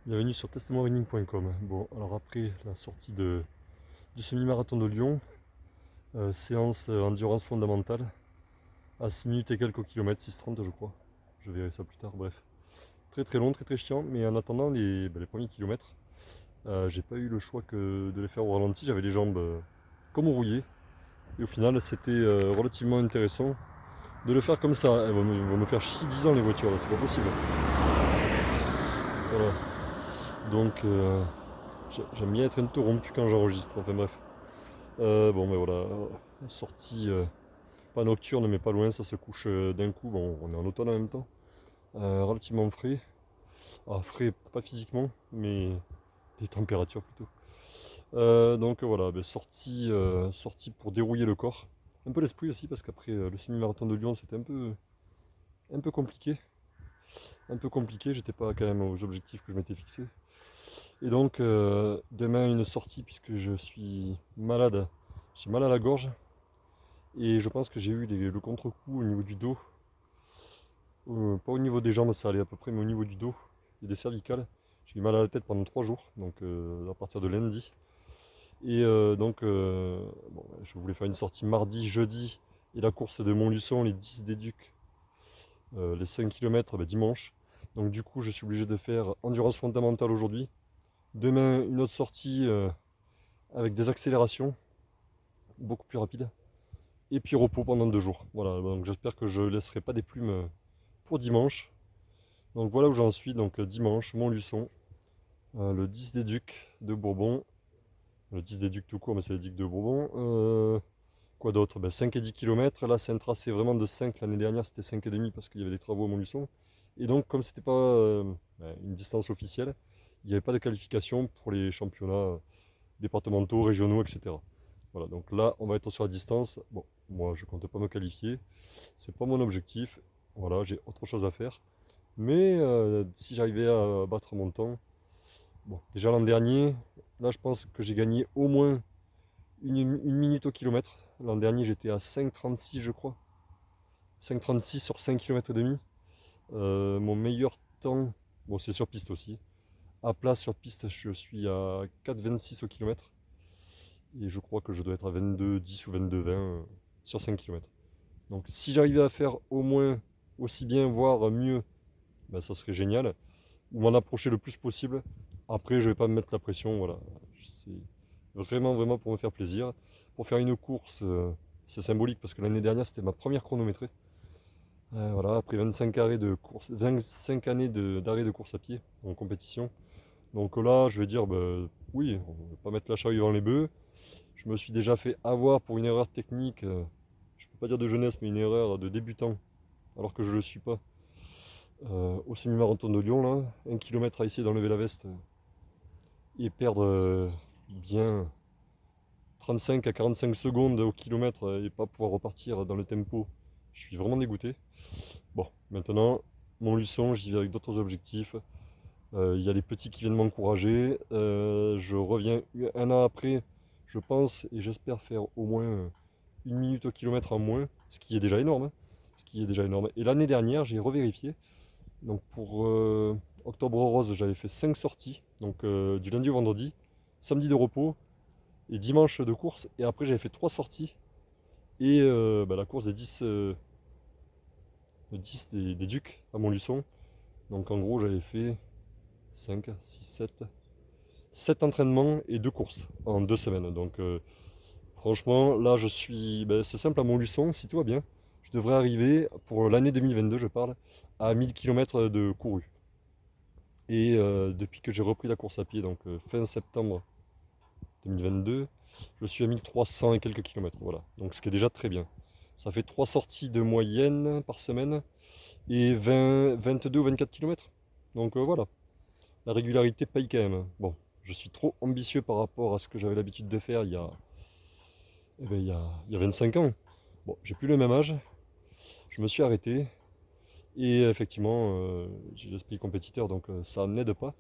Bienvenue sur testmontrunning.com. Bon, alors après la sortie du semi-marathon de Lyon, séance endurance fondamentale à 6 minutes et quelques kilomètres, 6,30 je crois. Je verrai ça plus tard, bref. Très très long, très très chiant, mais en attendant les premiers kilomètres, j'ai pas eu le choix que de les faire au ralenti. J'avais les jambes comme rouillées. Et au final, c'était relativement intéressant de le faire comme ça. Elles vont me faire chier 10 ans les voitures, là, c'est pas possible. Voilà. Donc, j'aime bien être interrompu quand j'enregistre, enfin bref. Bon, ben voilà, sortie pas nocturne, mais pas loin, ça se couche d'un coup. Bon, on est en automne en même temps, relativement frais. Ah, frais, pas physiquement, mais les températures plutôt. Donc voilà, ben, sortie pour dérouiller le corps. Un peu l'esprit aussi, parce qu'après le semi-marathon de Lyon, c'était un peu compliqué. Un peu compliqué, j'étais pas quand même aux objectifs que je m'étais fixé. Et donc, demain, une sortie, puisque je suis malade. J'ai mal à la gorge. Et je pense que j'ai eu le contre-coup au niveau du dos. Pas au niveau des jambes, ça allait à peu près, mais au niveau du dos et des cervicales. J'ai eu mal à la tête pendant 3 jours, donc à partir de lundi. Et bon, je voulais faire une sortie mardi, jeudi, et la course de Montluçon, les 10 des Ducs, les 5 km dimanche. Donc du coup, je suis obligé de faire endurance fondamentale aujourd'hui. Demain, une autre sortie avec des accélérations, beaucoup plus rapides. Et puis repos pendant 2 jours. Voilà, donc j'espère que je ne laisserai pas des plumes pour dimanche. Donc voilà où j'en suis, donc dimanche, Montluçon, le 10 des Ducs de Bourbon, le 10 des Ducs tout court, mais c'est les Ducs de Bourbon. Quoi d'autre? 5 et 10 km, là c'est un tracé vraiment de 5, l'année dernière c'était 5,5 parce qu'il y avait des travaux à Montluçon. Et donc comme c'était pas une distance officielle, il n'y avait pas de qualification pour les championnats départementaux, régionaux, etc. Voilà, donc là on va être sur la distance. Bon, moi je compte pas me qualifier, c'est pas mon objectif. Voilà, j'ai autre chose à faire. Mais si j'arrivais à battre mon temps, bon, déjà l'an dernier, là je pense que j'ai gagné au moins une minute au kilomètre. L'an dernier j'étais à 5,36 je crois. 5,36 sur 5 km et demi. Mon meilleur temps, bon c'est sur piste aussi. À plat sur piste je suis à 4,26 au kilomètre. Et je crois que je dois être à 22,10 ou 22,20 sur 5 km. Donc si j'arrivais à faire au moins aussi bien, voire mieux, ça serait génial. Ou m'en approcher le plus possible. Après, je vais pas me mettre la pression, voilà. C'est vraiment, vraiment pour me faire plaisir. Pour faire une course, c'est symbolique parce que l'année dernière, c'était ma première chronométrée. Voilà, après 25 arrêts de course, 25 années d'arrêt de course à pied en compétition. Donc là, je vais dire, oui, on ne va pas mettre la charrue devant les bœufs. Je me suis déjà fait avoir pour une erreur technique, je ne peux pas dire de jeunesse, mais une erreur de débutant, alors que je ne le suis pas. Au semi-marathon de Lyon, là, 1 km à essayer d'enlever la veste et perdre bien 35 à 45 secondes au kilomètre et pas pouvoir repartir dans le tempo. Je suis vraiment dégoûté. Bon, maintenant, Montluçon, j'y vais avec d'autres objectifs. Il y a les petits qui viennent m'encourager. Je reviens un an après, je pense, et j'espère faire au moins une minute au kilomètre en moins, ce qui est déjà énorme, hein. Ce qui est déjà énorme. Et l'année dernière, j'ai revérifié. Donc pour Octobre Rose, j'avais fait 5 sorties, donc du lundi au vendredi, samedi de repos et dimanche de course. Et après j'avais fait 3 sorties et la course des Ducs à Montluçon. Donc en gros j'avais fait 5, 6, 7 entraînements et 2 courses en 2 semaines. Donc franchement là je suis, c'est simple à Montluçon, si tout va bien. Je devrais arriver pour l'année 2022, je parle, à 1000 km de couru. Et depuis que j'ai repris la course à pied, donc fin septembre 2022, je suis à 1300 et quelques kilomètres. Voilà, donc ce qui est déjà très bien. Ça fait 3 sorties de moyenne par semaine et 20, 22 ou 24 kilomètres. Donc voilà, la régularité paye quand même. Bon, je suis trop ambitieux par rapport à ce que j'avais l'habitude de faire il y a 25 ans. Bon, j'ai plus le même âge, je me suis arrêté et effectivement, j'ai l'esprit compétiteur, donc ça n'aide pas.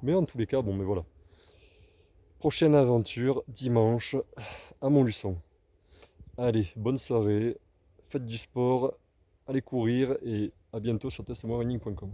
Mais en tous les cas, bon, mais voilà. Prochaine aventure, dimanche, à Montluçon. Allez, bonne soirée, faites du sport, allez courir et à bientôt sur testmontrunning.com.